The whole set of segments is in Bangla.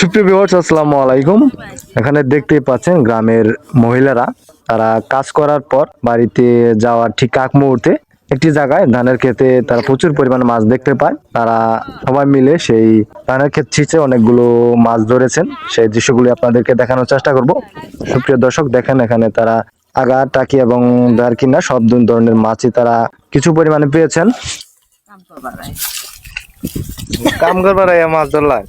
সুপ্রিয় ভিউয়ার্স, আসসালামু আলাইকুম। এখানে দেখতেই পাচ্ছেন গ্রামের মহিলারা তারা কাজ করার পর বাড়িতে যাওয়ার ঠিক আগ মুহূর্তে একটি জায়গায় ধানের ক্ষেতে তারা প্রচুর পরিমাণে মাছ দেখতে পায়। তারা সবাই মিলে সেই ধানের ক্ষেত ছিঁচে অনেকগুলো মাছ ধরেছেন। সেই দৃশ্যগুলি আপনাদেরকে দেখানোর চেষ্টা করব। সুপ্রিয় দর্শক, দেখেন এখানে তারা আগা, টাকি এবং দারকিনা সব ধরনের মাছই তারা কিছু পরিমাণে পেয়েছেন। কাম করবার মাছ ধরলাম।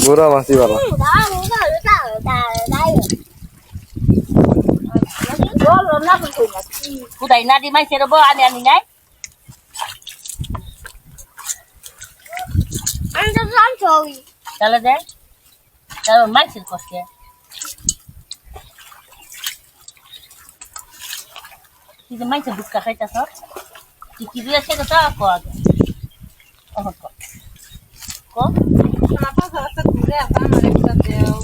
গোরা মাছি বালা Kuday na di mai sero bo ani nai. Anda sanchowi. Chala dai. Chala mai sir koske. Ki de mai sir buka khaita sa. Ki dia se ka ta ko aga. Oh ko. Ko? Apa kata kure apa mereka tahu.